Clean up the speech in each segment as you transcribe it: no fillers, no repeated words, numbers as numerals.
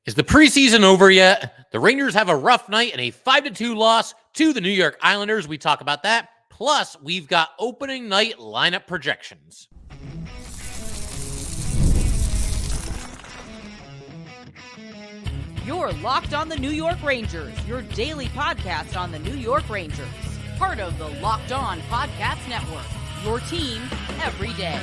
Is the preseason over yet? The Rangers have a rough night and a 5-2 loss to the New York Islanders. We talk about that. Plus, we've got opening night lineup projections. You're Locked on the New York Rangers, your daily podcast on the New York Rangers. Part of the Locked On Podcast Network, your team every day.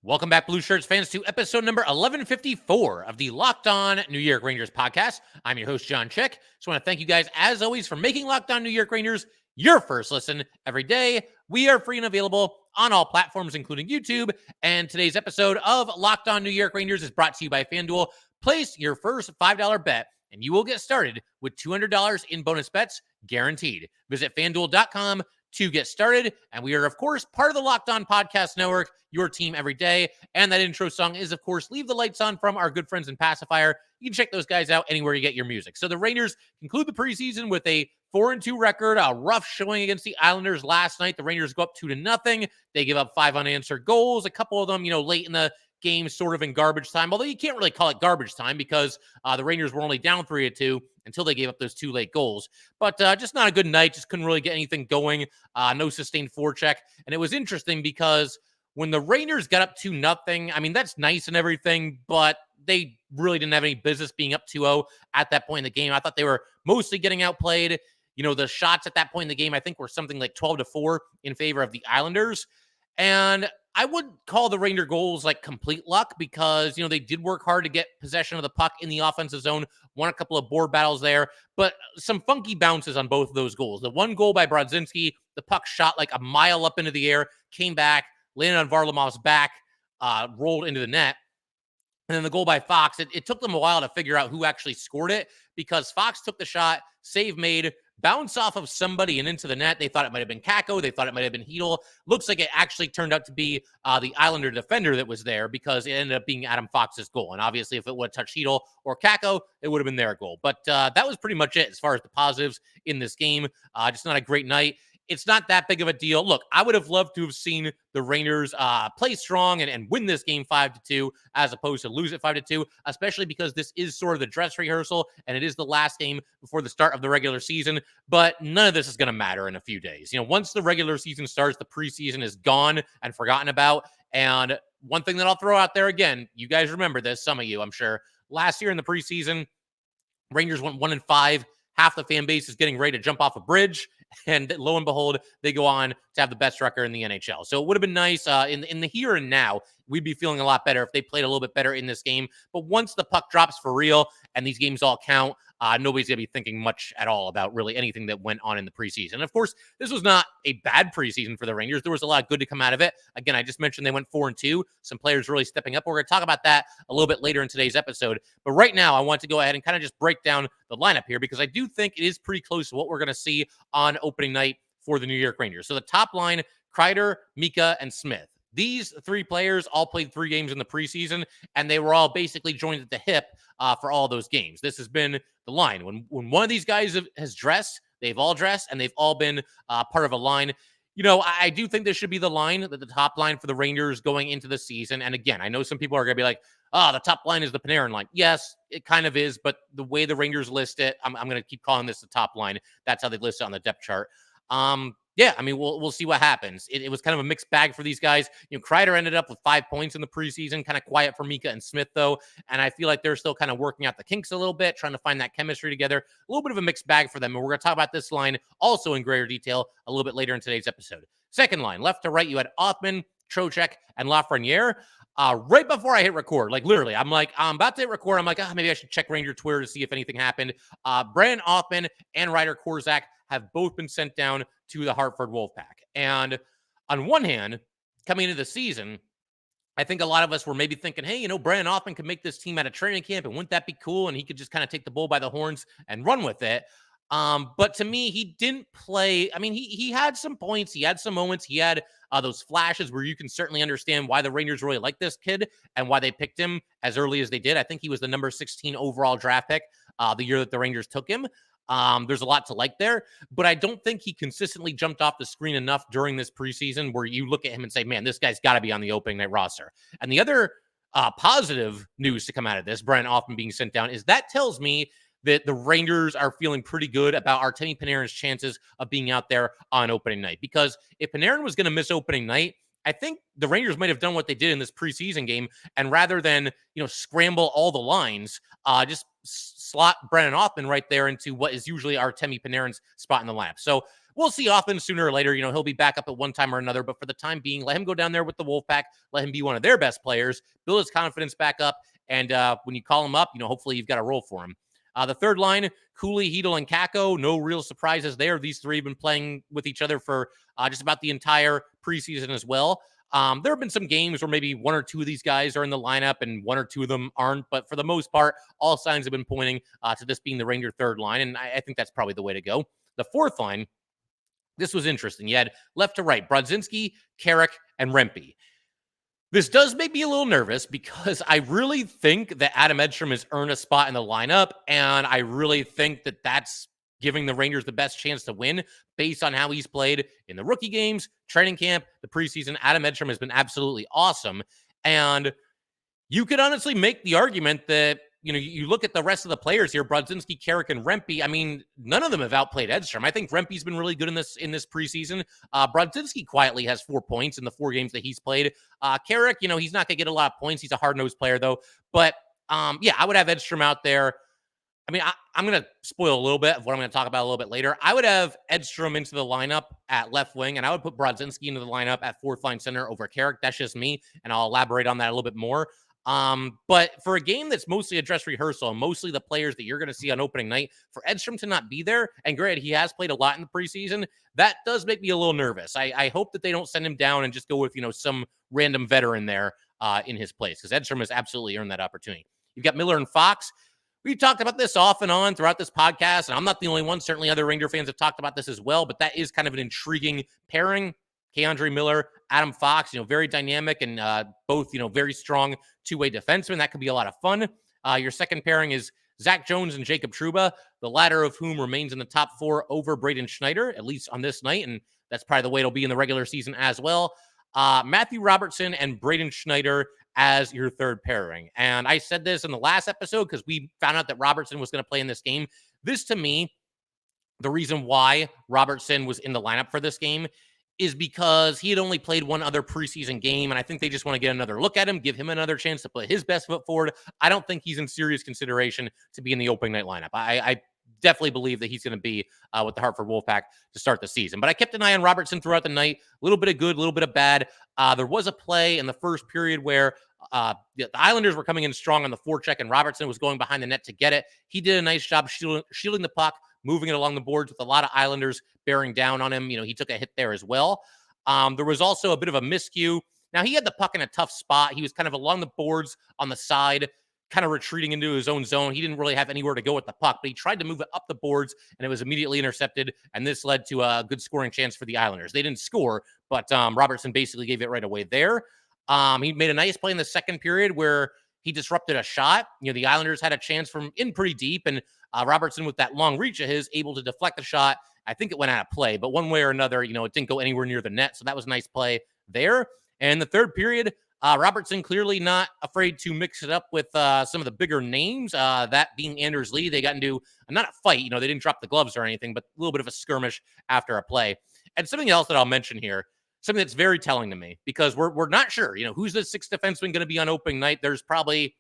Welcome back, Blueshirts fans, to episode number 1154 of the Locked On New York Rangers podcast. I'm your host, John Chick. Just want to thank you guys, as always, for making Locked On New York Rangers your first listen every day. We are free and available on all platforms, including YouTube. And today's episode of Locked On New York Rangers is brought to you by FanDuel. Place your first $5 bet, and you will get started with $200 in bonus bets guaranteed. Visit FanDuel.com to get started. And we are, of course, part of the Locked On Podcast Network, your team every day. And that intro song is, of course, Leave the Lights On from our good friends in Passafire. You can check those guys out anywhere you get your music. So the Rangers conclude the preseason with a 4-2 record, a rough showing against the Islanders last night. The Rangers go up 2-0. They give up 5 unanswered goals. A couple of them, late in the game, sort of in garbage time, although you can't really call it garbage time because the Rangers were only down 3-2 until they gave up those 2 late goals. But just not a good night. Just couldn't really get anything going. No sustained forecheck. And it was interesting because when the Rangers got up 2-0, I mean, that's nice and everything, but they really didn't have any business being up 2-0 at that point in the game. I thought they were mostly getting outplayed. The shots at that point in the game, I think, were something like 12-4 in favor of the Islanders. And I would call the Ranger goals like complete luck because, they did work hard to get possession of the puck in the offensive zone, won a couple of board battles there, but some funky bounces on both of those goals. The one goal by Brodzinski, the puck shot like a mile up into the air, came back, landed on Varlamov's back, rolled into the net. And then the goal by Fox, it took them a while to figure out who actually scored it because Fox took the shot, save made, bounce off of somebody and into the net. They thought it might have been Kakko. They thought it might have been Chytil. Looks like it actually turned out to be the Islander defender that was there because it ended up being Adam Fox's goal. And obviously, if it would have touched Chytil or Kakko, it would have been their goal. But that was pretty much it as far as the positives in this game. Just not a great night. It's not that big of a deal. Look, I would have loved to have seen the Rangers play strong and win this game 5-2 as opposed to lose it 5-2, especially because this is sort of the dress rehearsal and it is the last game before the start of the regular season. But none of this is going to matter in a few days. Once the regular season starts, the preseason is gone and forgotten about. And one thing that I'll throw out there again, you guys remember this, some of you, I'm sure. Last year in the preseason, Rangers went 1-5. Half the fan base is getting ready to jump off a bridge. And lo and behold, they go on to have the best record in the NHL. So it would have been nice in the here and now. We'd be feeling a lot better if they played a little bit better in this game. But once the puck drops for real and these games all count, nobody's going to be thinking much at all about really anything that went on in the preseason. And of course, this was not a bad preseason for the Rangers. There was a lot of good to come out of it. Again, I just mentioned they went 4-2. Some players really stepping up. We're going to talk about that a little bit later in today's episode. But right now, I want to go ahead and kind of just break down the lineup here because I do think it is pretty close to what we're going to see on opening night for the New York Rangers. So the top line, Kreider, Mika, and Smith. These 3 players all played 3 games in the preseason, and they were all basically joined at the hip for all those games. This has been the line. When one of these guys has dressed, they've all dressed, and they've all been part of a line. I do think this should be the line, the top line for the Rangers going into the season. And again, I know some people are going to be like, the top line is the Panarin line. Yes, it kind of is, but the way the Rangers list it, I'm going to keep calling this the top line. That's how they list it on the depth chart. Yeah, I mean, we'll see what happens. It was kind of a mixed bag for these guys. Kreider ended up with 5 points in the preseason, kind of quiet for Mika and Smith, though. And I feel like they're still kind of working out the kinks a little bit, trying to find that chemistry together. A little bit of a mixed bag for them. And we're going to talk about this line also in greater detail a little bit later in today's episode. Second line, left to right, you had Othman, Trocheck, and Lafreniere. Right before I hit record, like literally, I'm about to hit record. I'm like, maybe I should check Ranger Twitter to see if anything happened. Brandon Othman and Ryder Korzak have both been sent down to the Hartford Wolfpack. And on one hand, coming into the season, I think a lot of us were maybe thinking, hey, Brandon Othman could make this team at a training camp, and wouldn't that be cool? And he could just kind of take the bull by the horns and run with it. But to me, he didn't play. I mean, he had some points. He had some moments. He had those flashes where you can certainly understand why the Rangers really like this kid and why they picked him as early as they did. I think he was the number 16 overall draft pick the year that the Rangers took him. There's a lot to like there, but I don't think he consistently jumped off the screen enough during this preseason where you look at him and say, man, this guy's got to be on the opening night roster. And the other positive news to come out of this, Brennan Othmann being sent down, is that tells me that the Rangers are feeling pretty good about Artemi Panarin's chances of being out there on opening night. Because if Panarin was going to miss opening night, I think the Rangers might have done what they did in this preseason game, and rather than scramble all the lines, just slot Brennan Othmann right there into what is usually Artemi Panarin's spot in the lineup. So we'll see Othmann sooner or later. He'll be back up at one time or another, but for the time being, let him go down there with the Wolfpack, let him be one of their best players, build his confidence back up, and when you call him up, hopefully you've got a role for him. The third line, Cooley, Chytil, and Kakko, no real surprises there. These three have been playing with each other for just about the entire preseason as well. There have been some games where maybe one or two of these guys are in the lineup and one or two of them aren't, but for the most part, all signs have been pointing to this being the Ranger third line, and I think that's probably the way to go. The fourth line, this was interesting. You had left to right, Brodzinski, Carrick, and Rempe. This does make me a little nervous because I really think that Adam Edstrom has earned a spot in the lineup, and I really think that that's giving the Rangers the best chance to win based on how he's played in the rookie games, training camp, the preseason. Adam Edstrom has been absolutely awesome, and you could honestly make the argument that you look at the rest of the players here, Brodzinski, Carrick, and Rempe. I mean, none of them have outplayed Edstrom. I think Rempe's been really good in this preseason. Brodzinski quietly has 4 points in the 4 games that he's played. Carrick, he's not going to get a lot of points. He's a hard-nosed player, though. But, I would have Edstrom out there. I mean, I'm going to spoil a little bit of what I'm going to talk about a little bit later. I would have Edstrom into the lineup at left wing, and I would put Brodzinski into the lineup at fourth line center over Carrick. That's just me, and I'll elaborate on that a little bit more. But for a game that's mostly a dress rehearsal and mostly the players that you're going to see on opening night, for Edstrom to not be there, and granted, he has played a lot in the preseason, that does make me a little nervous. I hope that they don't send him down and just go with, some random veteran there in his place, because Edstrom has absolutely earned that opportunity. You've got Miller and Fox. We've talked about this off and on throughout this podcast, and I'm not the only one. Certainly other Ranger fans have talked about this as well, but that is kind of an intriguing pairing. Keandre Miller, Adam Fox, very dynamic and both, very strong two-way defensemen. That could be a lot of fun. Your second pairing is Zach Jones and Jacob Trouba, the latter of whom remains in the top 4 over Braden Schneider, at least on this night, and that's probably the way it'll be in the regular season as well. Matthew Robertson and Braden Schneider as your third pairing. And I said this in the last episode because we found out that Robertson was going to play in this game. This, to me, the reason why Robertson was in the lineup for this game is because he had only played one other preseason game, and I think they just want to get another look at him, give him another chance to put his best foot forward. I don't think he's in serious consideration to be in the opening night lineup. I definitely believe that he's going to be with the Hartford Wolfpack to start the season. But I kept an eye on Robertson throughout the night. A little bit of good, a little bit of bad. There was a play in the first period where the Islanders were coming in strong on the forecheck, and Robertson was going behind the net to get it. He did a nice job shielding the puck, moving it along the boards with a lot of Islanders bearing down on him. He took a hit there as well. There was also a bit of a miscue. Now, he had the puck in a tough spot. He was kind of along the boards on the side, kind of retreating into his own zone. He didn't really have anywhere to go with the puck, but he tried to move it up the boards, and it was immediately intercepted, and this led to a good scoring chance for the Islanders. They didn't score, but Robertson basically gave it right away there. He made a nice play in the second period where he disrupted a shot. The Islanders had a chance from in pretty deep, and Robertson, with that long reach of his, able to deflect the shot. I think it went out of play, but one way or another, it didn't go anywhere near the net, so that was a nice play there. And the third period, Robertson clearly not afraid to mix it up with some of the bigger names, that being Anders Lee. They got into not a fight, they didn't drop the gloves or anything, but a little bit of a skirmish after a play. And something else that I'll mention here, something that's very telling to me, because we're not sure, who's the sixth defenseman going to be on opening night. There's probably,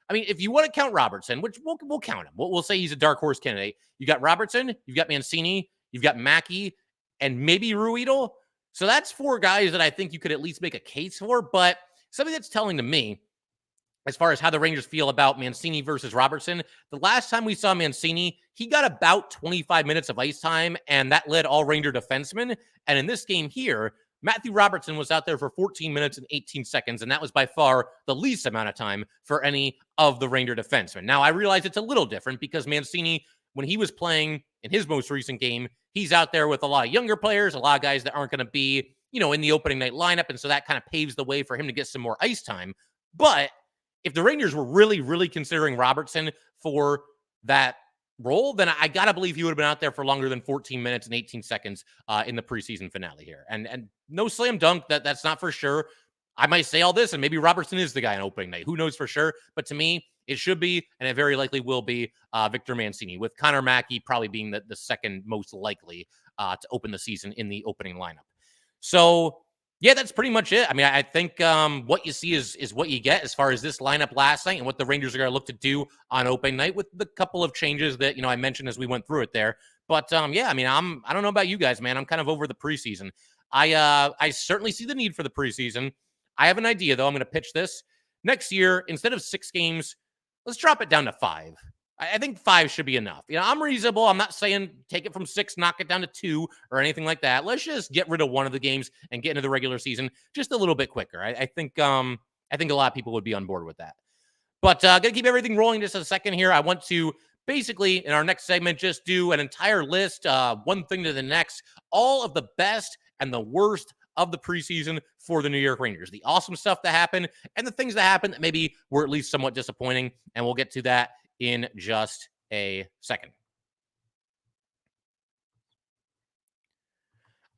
if you want to count Robertson, which we'll count him, we'll say he's a dark horse candidate. You got Robertson, you've got Mancini, you've got Mackey, and maybe Ruedel. So that's 4 guys that I think you could at least make a case for. But something that's telling to me, as far as how the Rangers feel about Mancini versus Robertson, the last time we saw Mancini, he got about 25 minutes of ice time, and that led all Ranger defensemen. And in this game here, Matthew Robertson was out there for 14 minutes and 18 seconds, and that was by far the least amount of time for any of the Ranger defensemen. Now, I realize it's a little different because Mancini, when he was playing in his most recent game, he's out there with a lot of younger players, a lot of guys that aren't going to be, in the opening night lineup, and so that kind of paves the way for him to get some more ice time. But if the Rangers were really, really considering Robertson for that role, then I got to believe he would have been out there for longer than 14 minutes and 18 seconds in the preseason finale here. And no slam dunk, that's not for sure. I might say all this, and maybe Robertson is the guy on opening night. Who knows for sure? But to me, it should be, and it very likely will be, Victor Mancini, with Connor Mackey probably being the second most likely to open the season in the opening lineup. So, yeah, that's pretty much it. I mean, I think what you see is what you get as far as this lineup last night and what the Rangers are going to look to do on opening night, with the couple of changes that, I mentioned as we went through it there. But yeah, I mean, I don't know about you guys, man. I'm kind of over the preseason. I certainly see the need for the preseason. I have an idea, though. I'm going to pitch this. Next year, instead of 6 games, let's drop it down to 5. I think 5 should be enough. I'm reasonable. I'm not saying take it from 6, knock it down to 2 or anything like that. Let's just get rid of one of the games and get into the regular season just a little bit quicker. I think a lot of people would be on board with that. But gonna keep everything rolling just a second here. I want to basically, in our next segment, just do an entire list, one thing to the next, all of the best and the worst of the preseason for the New York Rangers. The awesome stuff that happened and the things that happened that maybe were at least somewhat disappointing. And we'll get to that in just a second.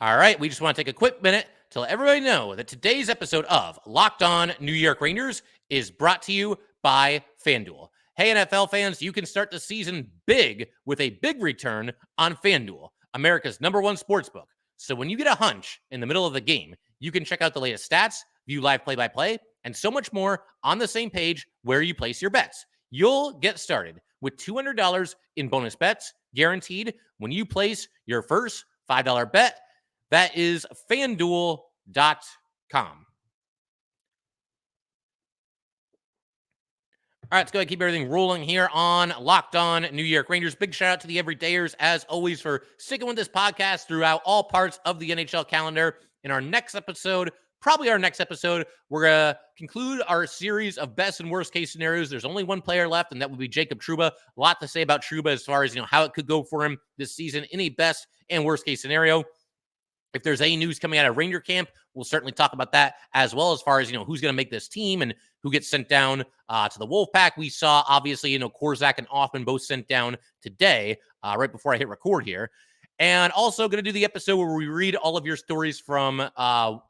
All right, we just want to take a quick minute to let everybody know that today's episode of Locked On New York Rangers is brought to you by FanDuel. Hey, NFL fans, you can start the season big with a big return on FanDuel, America's #1 sportsbook. So when you get a hunch in the middle of the game, you can check out the latest stats, view live play-by-play, and so much more on the same page where you place your bets. You'll get started with $200 in bonus bets guaranteed when you place your first $5 bet. That is FanDuel.com. All right, let's go ahead and keep everything rolling here on Locked On New York Rangers. Big shout out to the everydayers, as always, for sticking with this podcast throughout all parts of the NHL calendar. In our next episode, probably our next episode, we're going to conclude our series of best and worst case scenarios. There's only one player left, and that would be Jacob Trouba. A lot to say about Trouba as far as, how it could go for him this season in a best and worst case scenario. If there's any news coming out of Ranger camp, we'll certainly talk about that as well, as far as, who's going to make this team and who gets sent down to the Wolfpack. We saw, obviously, Korczak and Hoffman both sent down today, right before I hit record here. And also going to do the episode where we read all of your stories from, how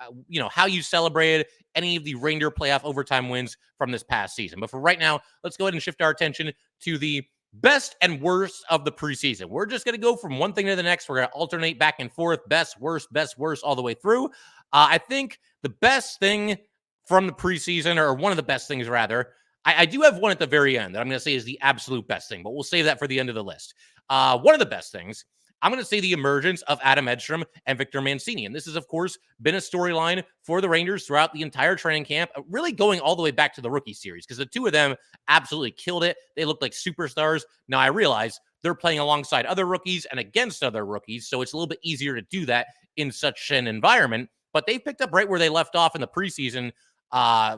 you celebrated any of the Ranger playoff overtime wins from this past season. But for right now, let's go ahead and shift our attention to the best and worst of the preseason. We're just going to go from one thing to the next. We're going to alternate back and forth, best, worst, all the way through. I think the best thing from the preseason, or one of the best things rather, I do have one at the very end that I'm going to say is the absolute best thing, but we'll save that for the end of the list. One of the best things, I'm going to say the emergence of Adam Edstrom and Victor Mancini. And this has, of course, been a storyline for the Rangers throughout the entire training camp, really going all the way back to the rookie series, because the two of them absolutely killed it. They looked like superstars. Now, I realize they're playing alongside other rookies and against other rookies, so it's a little bit easier to do that in such an environment. But they picked up right where they left off in the preseason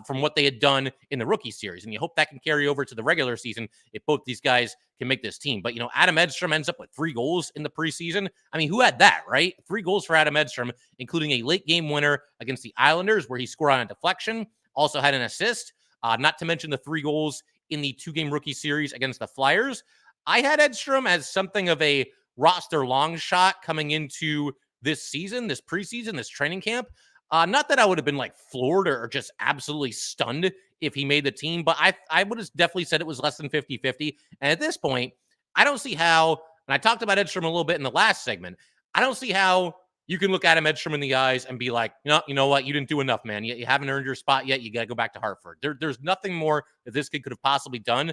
from what they had done in the rookie series. And you hope that can carry over to the regular season if both these guys can make this team. But, Adam Edstrom ends up with 3 goals in the preseason. I mean, who had that, right? 3 goals for Adam Edstrom, including a late game winner against the Islanders where he scored on a deflection. Also had an assist, not to mention the 3 goals in the 2-game rookie series against the Flyers. I had Edstrom as something of a roster long shot coming into this season, this preseason, this training camp. Not that I would have been floored or just absolutely stunned if he made the team, but I would have definitely said it was less than 50-50. And at this point, I don't see how, and I talked about Edstrom a little bit in the last segment, I don't see how you can look Adam Edstrom in the eyes and be like, no, you know what? You didn't do enough, man. You haven't earned your spot yet. You got to go back to Hartford. There's nothing more that this kid could have possibly done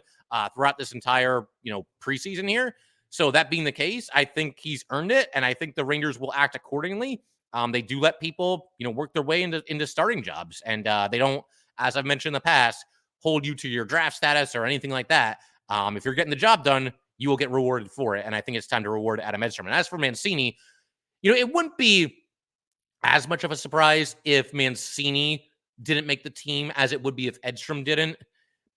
throughout this entire, preseason here. So that being the case, I think he's earned it, and I think the Rangers will act accordingly. They do let people, work their way into starting jobs, and they don't, as I've mentioned in the past, hold you to your draft status or anything like that. If you're getting the job done, you will get rewarded for it, and I think it's time to reward Adam Edstrom. And as for Mancini, it wouldn't be as much of a surprise if Mancini didn't make the team as it would be if Edstrom didn't,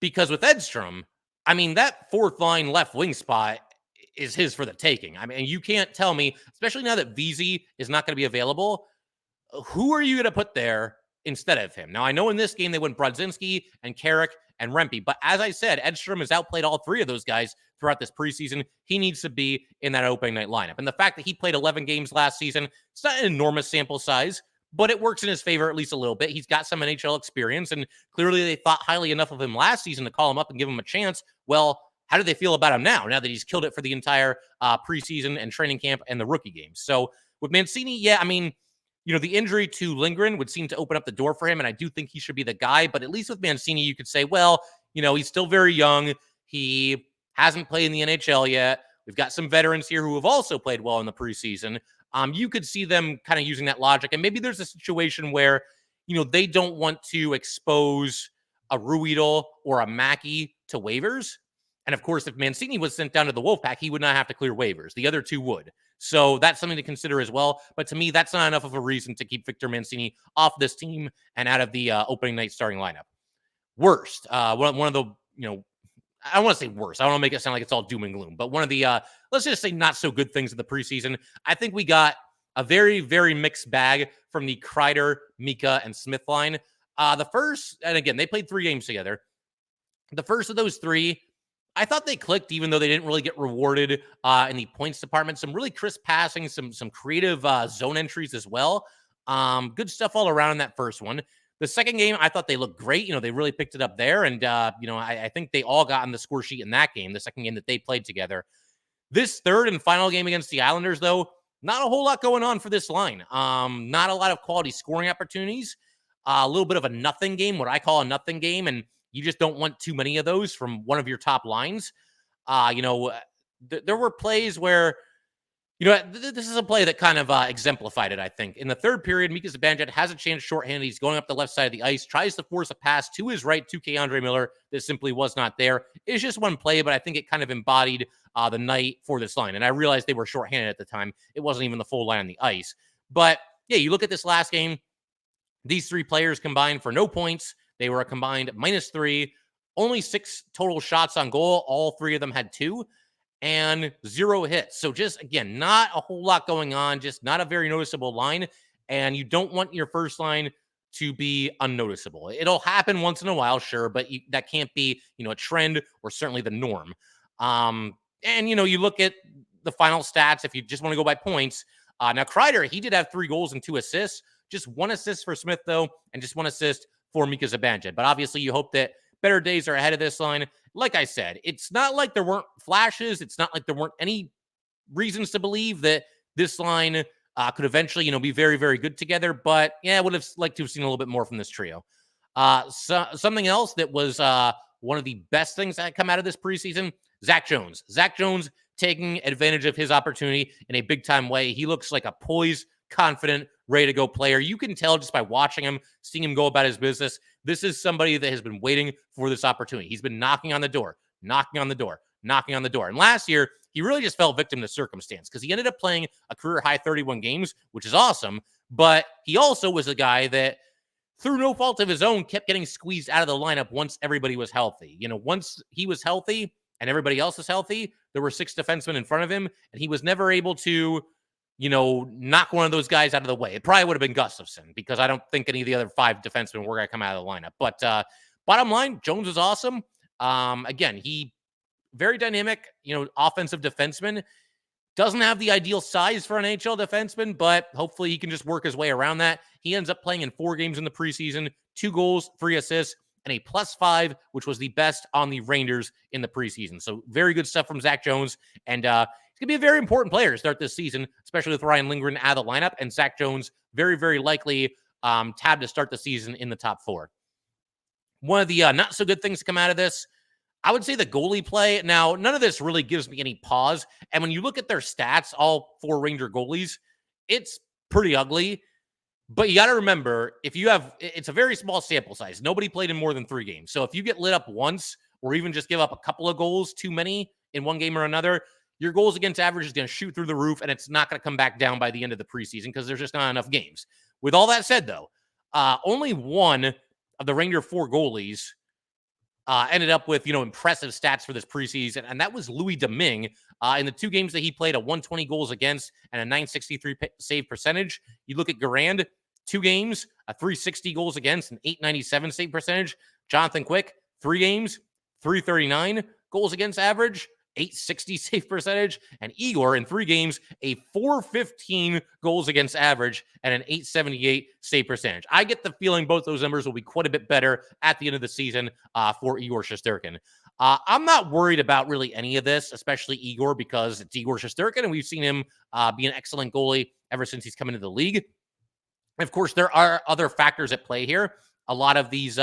because with Edstrom, I mean, that 4th line left wing spot is his for the taking. I mean, you can't tell me, especially now that VZ is not going to be available, who are you going to put there instead of him? Now, I know in this game they went Brodzinski and Carrick and Rempe, but as I said, Edstrom has outplayed all 3 of those guys throughout this preseason. He needs to be in that opening night lineup. And the fact that he played 11 games last season, it's not an enormous sample size, but it works in his favor at least a little bit. He's got some NHL experience, and clearly they thought highly enough of him last season to call him up and give him a chance. Well, how do they feel about him now that he's killed it for the entire preseason and training camp and the rookie games? So with Mancini, yeah, I mean, the injury to Lindgren would seem to open up the door for him, and I do think he should be the guy. But at least with Mancini, you could say, well, he's still very young. He hasn't played in the NHL yet. We've got some veterans here who have also played well in the preseason. You could see them kind of using that logic. And maybe there's a situation where, they don't want to expose a Ruedel or a Mackey to waivers. And of course, if Mancini was sent down to the Wolfpack, he would not have to clear waivers. The other two would. So that's something to consider as well. But to me, that's not enough of a reason to keep Victor Mancini off this team and out of the opening night starting lineup. Worst, one of the, I don't want to say worse. I don't want to make it sound like it's all doom and gloom, but one of the, let's just say not so good things of the preseason. I think we got a very, very mixed bag from the Kreider, Mika, and Smith line. The first, and again, they played 3 games together. The first of those 3, I thought they clicked, even though they didn't really get rewarded in the points department. Some really crisp passing, some creative zone entries as well. Good stuff all around in that first one. The second game, I thought they looked great. They really picked it up there. And, I think they all got on the score sheet in that game, the second game that they played together. This third and final game against the Islanders, though, not a whole lot going on for this line. Not a lot of quality scoring opportunities. A little bit of a nothing game, what I call a nothing game. And you just don't want too many of those from one of your top lines. There were plays where, this is a play that kind of exemplified it, I think. In the third period, Mika Zibanejad has a chance shorthanded. He's going up the left side of the ice, tries to force a pass to his right to K'Andre Miller that simply was not there. It's just one play, but I think it kind of embodied the night for this line. And I realized they were shorthanded at the time. It wasn't even the full line on the ice. But, yeah, you look at this last game, these 3 players combined for no points. They were a combined -3, only 6 total shots on goal. All 3 of them had 2. And 0 hits. So just, again, not a whole lot going on, just not a very noticeable line. And you don't want your first line to be unnoticeable. It'll happen once in a while, sure, but that can't be, a trend or certainly the norm. And, you look at the final stats, if you just want to go by points. Now, Kreider, he did have 3 goals and 2 assists. Just 1 assist for Smith, though, and just 1 assist for Mika Zibanejad. But obviously, you hope that better days are ahead of this line. Like I said, it's not like there weren't flashes. It's not like there weren't any reasons to believe that this line could eventually, be very, very good together. But yeah, I would have liked to have seen a little bit more from this trio. Something else that was one of the best things that come out of this preseason, Zach Jones. Zach Jones taking advantage of his opportunity in a big-time way. He looks like a poised, confident, ready-to-go player. You can tell just by watching him, seeing him go about his business. This is somebody that has been waiting for this opportunity. He's been knocking on the door. And last year, he really just fell victim to circumstance because he ended up playing a career-high 31 games, which is awesome. But he also was a guy that, through no fault of his own, kept getting squeezed out of the lineup once everybody was healthy. Once he was healthy and everybody else was healthy, there were 6 defensemen in front of him, and he was never able to knock one of those guys out of the way. It probably would have been Gustafsson because I don't think any of the other 5 defensemen were going to come out of the lineup. But bottom line, Jones is awesome. Again, he very dynamic, offensive defenseman. Doesn't have the ideal size for an NHL defenseman, but hopefully he can just work his way around that. He ends up playing in 4 games in the preseason, 2 goals, 3 assists, and a +5, which was the best on the Rangers in the preseason. So very good stuff from Zach Jones. And he's going to be a very important player to start this season, especially with Ryan Lindgren out of the lineup. And Zach Jones, very, very likely tabbed to start the season in the top 4. One of the not so good things to come out of this, I would say the goalie play. Now, none of this really gives me any pause. And when you look at their stats, all 4 Ranger goalies, it's pretty ugly. But you got to remember, it's a very small sample size. Nobody played in more than 3 games. So if you get lit up once or even just give up a couple of goals too many in one game or another, your goals against average is going to shoot through the roof, and it's not going to come back down by the end of the preseason because there's just not enough games. With all that said, though, only one of the Ranger 4 goalies ended up with, impressive stats for this preseason, and that was Louis Domingue. In the 2 games that he played, a 120 goals against and a 963 save percentage. You look at Garand, 2 games, a 360 goals against, an 897 save percentage. Jonathan Quick, 3 games, 339 goals against average, .860 save percentage, and Igor in 3 games, a .415 goals against average and an .878 save percentage. I get the feeling both those numbers will be quite a bit better at the end of the season for Igor Shesterkin. I'm not worried about really any of this, especially Igor, because it's Igor Shesterkin, and we've seen him be an excellent goalie ever since he's come into the league. And of course, there are other factors at play here. A lot of these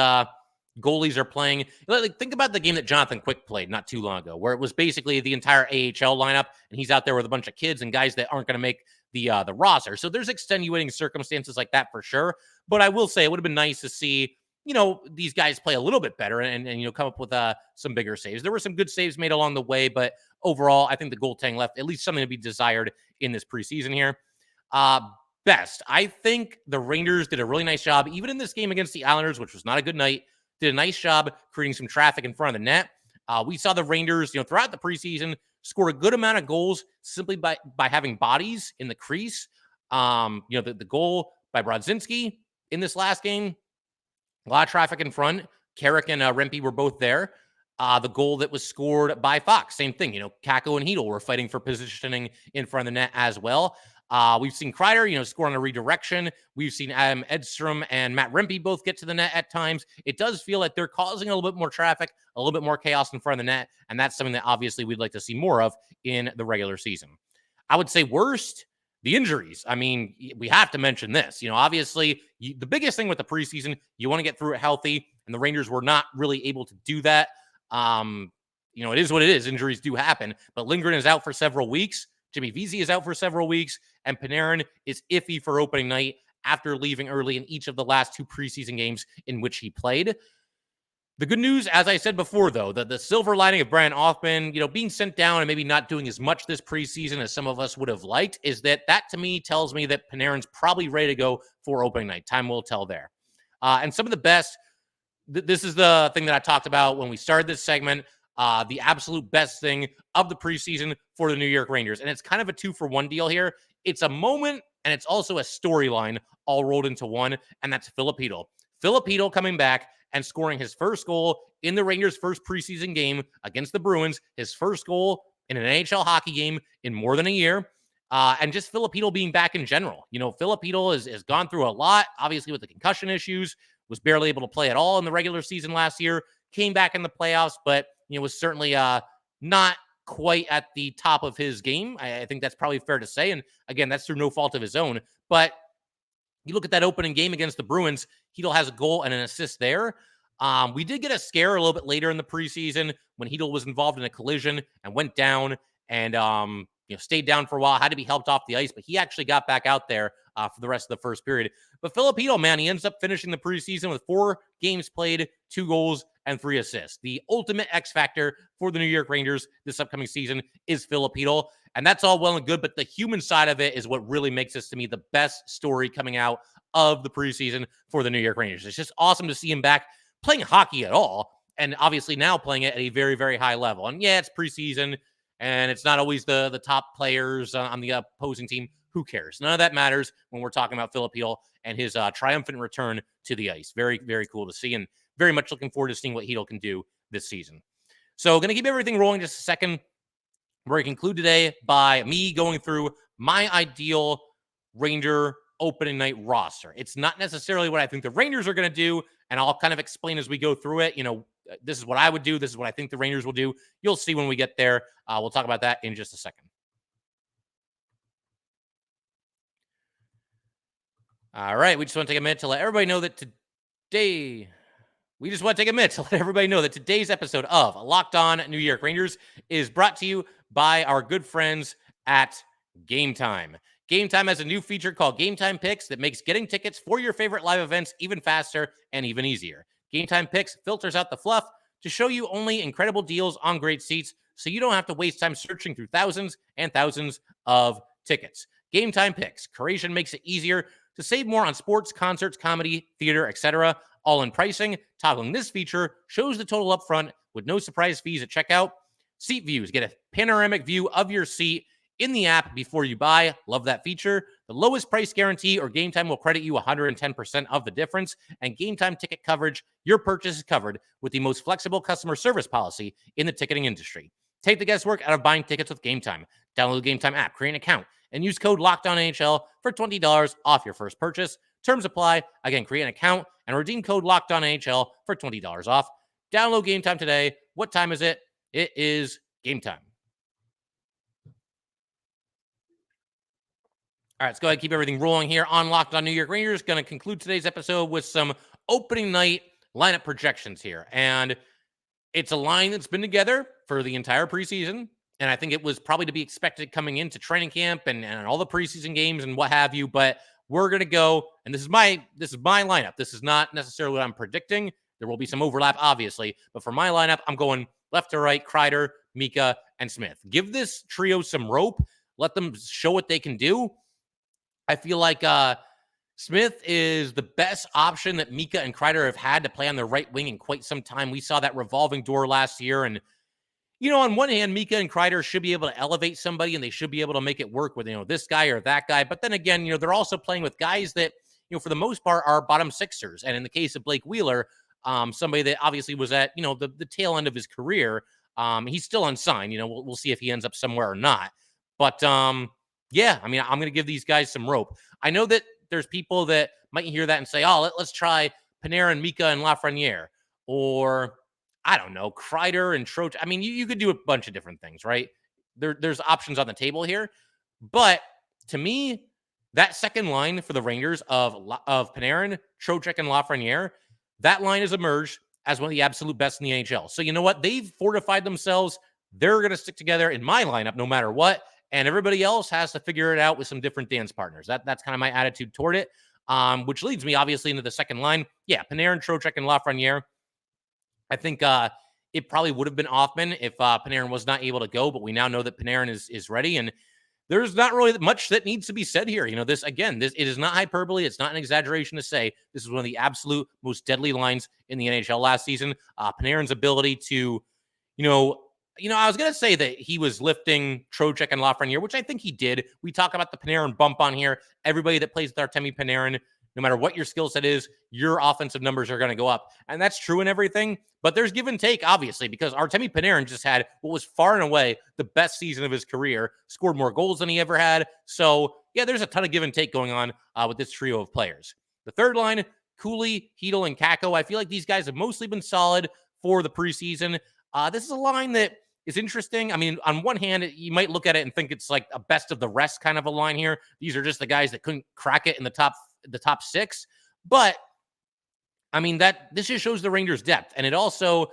goalies are playing. Like, think about the game that Jonathan Quick played not too long ago, where it was basically the entire AHL lineup, and he's out there with a bunch of kids and guys that aren't going to make the roster. So there's extenuating circumstances like that for sure. But I will say it would have been nice to see, these guys play a little bit better and come up with some bigger saves. There were some good saves made along the way, but overall, I think the goaltending left at least something to be desired in this preseason here. Best. I think the Rangers did a really nice job, even in this game against the Islanders, which was not a good night. Did a nice job creating some traffic in front of the net. We saw the Rangers, throughout the preseason, score a good amount of goals simply by having bodies in the crease. The goal by Brodzinski in this last game, a lot of traffic in front. Carrick and Rempe were both there. The goal that was scored by Fox, same thing. Kakko and Chytil were fighting for positioning in front of the net as well. We've seen Kreider, score on a redirection. We've seen Adam Edstrom and Matt Rempe both get to the net at times. It does feel like they're causing a little bit more traffic, a little bit more chaos in front of the net, and that's something that obviously we'd like to see more of in the regular season. I would say worst, the injuries. I mean, we have to mention this. Obviously, the biggest thing with the preseason, you want to get through it healthy, and the Rangers were not really able to do that. It is what it is. Injuries do happen, but Lindgren is out for several weeks. Jimmy Vesey is out for several weeks, and Panarin is iffy for opening night after leaving early in each of the last 2 preseason games in which he played. The good news, as I said before, though, the silver lining of Brian Hoffman, being sent down and maybe not doing as much this preseason as some of us would have liked, is that to me tells me that Panarin's probably ready to go for opening night. Time will tell there. And some of the best, this is the thing that I talked about when we started this segment, the absolute best thing of the preseason for the New York Rangers. And it's kind of a 2-for-1 deal here. It's a moment, and it's also a storyline all rolled into one, and that's Filip Chytil. Filip Chytil coming back and scoring his first goal in the Rangers' first preseason game against the Bruins, his first goal in an NHL hockey game in more than a year, and just Filip Chytil being back in general. Filip Chytil has gone through a lot, obviously with the concussion issues, was barely able to play at all in the regular season last year, came back in the playoffs, but was certainly not quite at the top of his game. I think that's probably fair to say. And again, that's through no fault of his own. But you look at that opening game against the Bruins, Chytil has a goal and an assist there. We did get a scare a little bit later in the preseason when Chytil was involved in a collision and went down and stayed down for a while, had to be helped off the ice, but he actually got back out there for the rest of the first period. But Filip Chytil, man, he ends up finishing the preseason with 4 games played, 2 goals, and 3 assists. The ultimate X factor for the New York Rangers this upcoming season is Filip Chytil, and that's all well and good, but the human side of it is what really makes this, to me, the best story coming out of the preseason for the New York Rangers. It's just awesome to see him back playing hockey at all, and obviously now playing it at a very, very high level. And yeah, it's preseason, and it's not always the top players on the opposing team. Who cares? None of that matters when we're talking about Filip Chytil and his triumphant return to the ice. Very, very cool to see, and very much looking forward to seeing what Chytil can do this season. So going to keep everything rolling just a second. We're going to conclude today by me going through my ideal Ranger opening night roster. It's not necessarily what I think the Rangers are going to do, and I'll kind of explain as we go through it. This is what I would do. This is what I think the Rangers will do. You'll see when we get there. We'll talk about that in just a second. All right. We just want to take a minute to let everybody know that today's episode of Locked On New York Rangers is brought to you by our good friends at Gametime. Gametime has a new feature called Gametime Picks that makes getting tickets for your favorite live events even faster and even easier. Gametime Picks filters out the fluff to show you only incredible deals on great seats, so you don't have to waste time searching through thousands and thousands of tickets. Gametime Picks. Curation makes it easier to save more on sports, concerts, comedy, theater, etc. All in pricing. Toggling this feature shows the total up front with no surprise fees at checkout. Seat views. Get a panoramic view of your seat in the app before you buy. Love that feature. The lowest price guarantee or Gametime will credit you 110% of the difference. And Gametime ticket coverage, your purchase is covered with the most flexible customer service policy in the ticketing industry. Take the guesswork out of buying tickets with Gametime. Download the Gametime app, create an account, and use code LOCKEDONNHL for $20 off your first purchase. Terms apply. Again, create an account and redeem code LOCKEDONNHL for $20 off. Download Gametime today. What time is it? It is Gametime. All right, let's go ahead and keep everything rolling here on Locked On New York Rangers. Going to conclude today's episode with some opening night lineup projections here. And it's a line that's been together for the entire preseason. And I think it was probably to be expected coming into training camp and all the preseason games and what have you. But we're going to go, and this is my lineup. This is not necessarily what I'm predicting. There will be some overlap, obviously. But for my lineup, I'm going left to right, Kreider, Mika, and Smith. Give this trio some rope. Let them show what they can do. I feel like Smith is the best option that Mika and Kreider have had to play on the right wing in quite some time. We saw that revolving door last year. And, on one hand, Mika and Kreider should be able to elevate somebody and they should be able to make it work with, this guy or that guy. But then again, they're also playing with guys that, for the most part are bottom sixers. And in the case of Blake Wheeler, somebody that obviously was at, the tail end of his career. He's still unsigned. We'll see if he ends up somewhere or not. But, yeah, I'm going to give these guys some rope. I know that there's people that might hear that and say, let's try Panarin, Mika, and Lafreniere. Or, I don't know, Kreider and Troch. You could do a bunch of different things, right? There's options on the table here. But to me, that second line for the Rangers of Panarin, Trocheck, and Lafreniere, that line has emerged as one of the absolute best in the NHL. So you know what? They've fortified themselves. They're going to stick together in my lineup no matter what. And everybody else has to figure it out with some different dance partners. That's kind of my attitude toward it, which leads me, obviously, into the second line. Yeah, Panarin, Trocheck, and Lafreniere. I think it probably would have been Hoffman if Panarin was not able to go, but we now know that Panarin is ready, and there's not really much that needs to be said here. It is not hyperbole. It's not an exaggeration to say this is one of the absolute most deadly lines in the NHL last season. Panarin's ability to, I was going to say that he was lifting Trocheck and Lafreniere, which I think he did. We talk about the Panarin bump on here. Everybody that plays with Artemi Panarin, no matter what your skill set is, your offensive numbers are going to go up. And that's true in everything. But there's give and take, obviously, because Artemi Panarin just had what was far and away the best season of his career, scored more goals than he ever had. So, yeah, there's a ton of give and take going on with this trio of players. The third line, Cooley, Chytil, and Kakko. I feel like these guys have mostly been solid for the preseason. This is a line that is interesting. On one hand, you might look at it and think it's like a best of the rest kind of a line here. These are just the guys that couldn't crack it in the top six. But this just shows the Rangers' depth. And it also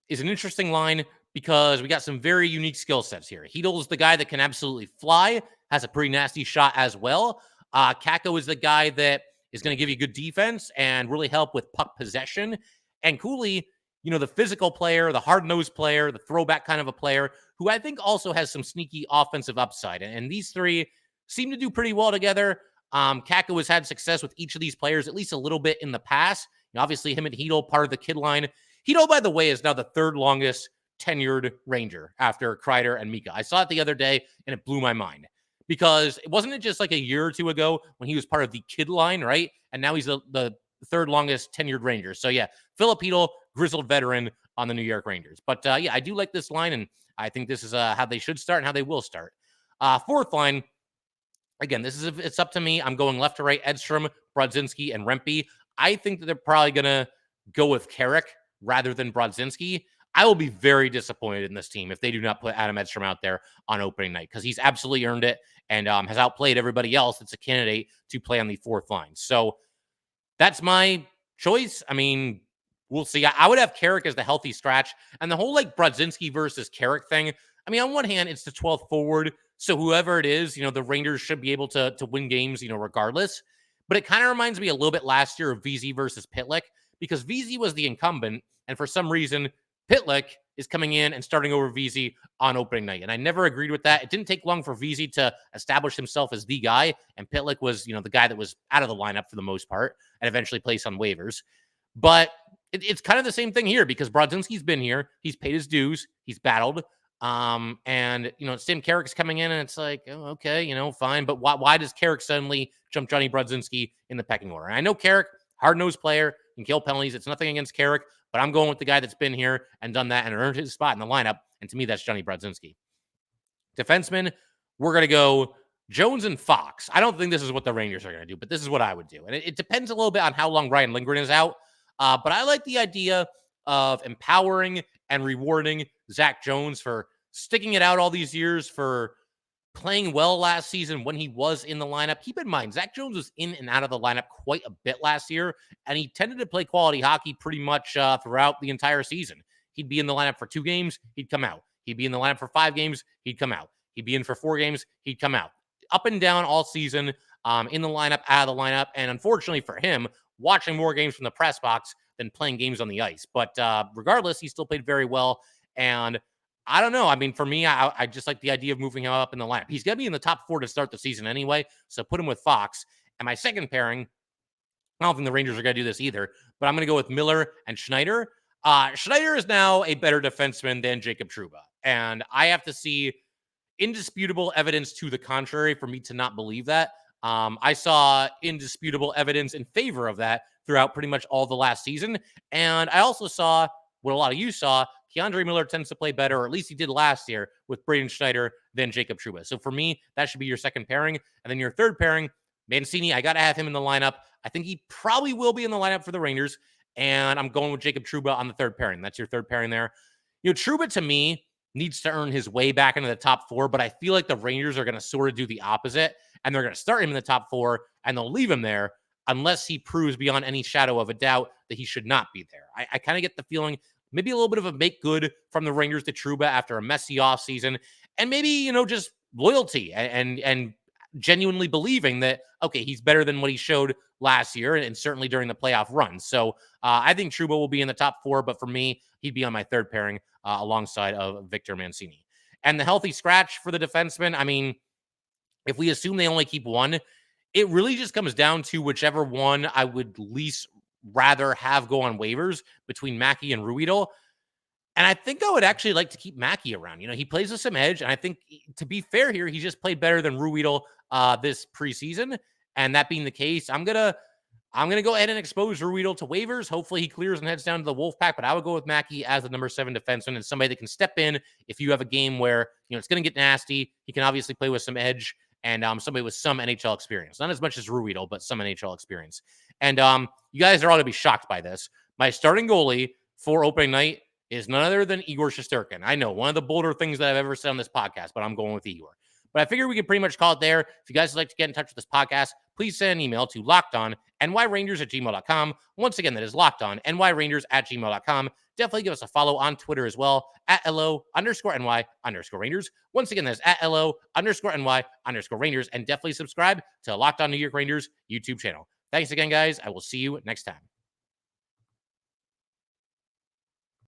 is an interesting line because we got some very unique skill sets here. Chytil is the guy that can absolutely fly, has a pretty nasty shot as well. Kakko is the guy that is going to give you good defense and really help with puck possession. And Cooley, the physical player, the hard-nosed player, the throwback kind of a player, who I think also has some sneaky offensive upside. And these three seem to do pretty well together. Kakko has had success with each of these players, at least a little bit in the past. Obviously, him and Chytil, part of the kid line. Chytil, by the way, is now the third longest tenured Ranger after Kreider and Mika. I saw it the other day, and it blew my mind. Because it wasn't just like a year or two ago when he was part of the kid line, right? And now he's the third longest tenured Ranger. So, yeah, Filip Chytil, grizzled veteran on the New York Rangers. But, yeah, I do like this line, and I think this is how they should start and how they will start. Fourth line, again, it's up to me. I'm going left to right, Edstrom, Brodzinski, and Rempe. I think that they're probably going to go with Carrick rather than Brodzinski. I will be very disappointed in this team if they do not put Adam Edstrom out there on opening night because he's absolutely earned it and has outplayed everybody else that's a candidate to play on the fourth line. So that's my choice. We'll see. I would have Carrick as the healthy scratch. And the whole Brodzinski versus Carrick thing, on one hand, it's the 12th forward. So whoever it is, the Rangers should be able to win games, regardless. But it kind of reminds me a little bit last year of VZ versus Pitlick because VZ was the incumbent. And for some reason, Pitlick is coming in and starting over VZ on opening night. And I never agreed with that. It didn't take long for VZ to establish himself as the guy. And Pitlick was, the guy that was out of the lineup for the most part and eventually placed on waivers. But it's kind of the same thing here because Brodzinski's been here. He's paid his dues. He's battled. And, Sam Carrick's coming in and it's like, oh, okay, fine. But why does Carrick suddenly jump Johnny Brodzinski in the pecking order? And I know Carrick, hard-nosed player, can kill penalties. It's nothing against Carrick. But I'm going with the guy that's been here and done that and earned his spot in the lineup. And to me, that's Johnny Brodzinski. Defensemen, we're going to go Jones and Fox. I don't think this is what the Rangers are going to do, but this is what I would do. And it depends a little bit on how long Ryan Lindgren is out. But I like the idea of empowering and rewarding Zach Jones for sticking it out all these years, for playing well last season when he was in the lineup. Keep in mind, Zach Jones was in and out of the lineup quite a bit last year, and he tended to play quality hockey pretty much throughout the entire season. He'd be in the lineup for 2 games, he'd come out. He'd be in the lineup for 5 games, he'd come out. He'd be in for 4 games, he'd come out. Up and down all season, in the lineup, out of the lineup, and unfortunately for him, watching more games from the press box than playing games on the ice. But regardless, he still played very well, and I don't know. I mean, for me, I just like the idea of moving him up in the lineup. He's going to be in the top 4 to start the season anyway, so put him with Fox. And my second pairing, I don't think the Rangers are going to do this either, but I'm going to go with Miller and Schneider. Schneider is now a better defenseman than Jacob Trouba, and I have to see indisputable evidence to the contrary for me to not believe that. I saw indisputable evidence in favor of that throughout pretty much all the last season, and I also saw what a lot of you saw. Keandre Miller tends to play better, or at least he did last year, with Braden Schneider than Jacob Trouba. So for me, that should be your second pairing. And then your third pairing, Mancini, I got to have him in the lineup. I think he probably will be in the lineup for the Rangers. And I'm going with Jacob Trouba on the third pairing. That's your third pairing there. Trouba, to me, needs to earn his way back into the top 4, but I feel like the Rangers are going to sort of do the opposite, and they're going to start him in the top 4, and they'll leave him there unless he proves beyond any shadow of a doubt that he should not be there. I kind of get the feeling maybe a little bit of a make good from the Rangers to Trouba after a messy offseason, and maybe, just loyalty and genuinely believing that, okay, he's better than what he showed last year and certainly during the playoff run. So I think Trouba will be in the top 4, but for me, he'd be on my third pairing alongside of Victor Mancini. And the healthy scratch for the defenseman, I mean, if we assume they only keep one, it really just comes down to whichever one I would least rather have go on waivers between Mackey and Ruhwedel. And I think I would actually like to keep Mackey around. He plays with some edge, and I think, to be fair here, he's just played better than Ruhwedel this preseason. And that being the case, I'm gonna go ahead and expose Ruhwedel to waivers. Hopefully he clears and heads down to the Wolfpack, but I would go with Mackey as the number 7 defenseman and somebody that can step in if you have a game where it's going to get nasty. He can obviously play with some edge, and somebody with some NHL experience. Not as much as Ruhwedel, but some NHL experience. And you guys are all going to be shocked by this. My starting goalie for opening night is none other than Igor Shesterkin. I know, one of the bolder things that I've ever said on this podcast, but I'm going with Igor. But I figure we can pretty much call it there. If you guys would like to get in touch with this podcast, please send an email to lockedonnyrangers@gmail.com. Once again, that is lockedonnyrangers@gmail.com. Definitely give us a follow on Twitter as well, @LO_NY_Rangers. Once again, that is @LO_NY_Rangers. And definitely subscribe to Locked On New York Rangers YouTube channel. Thanks again, guys. I will see you next time.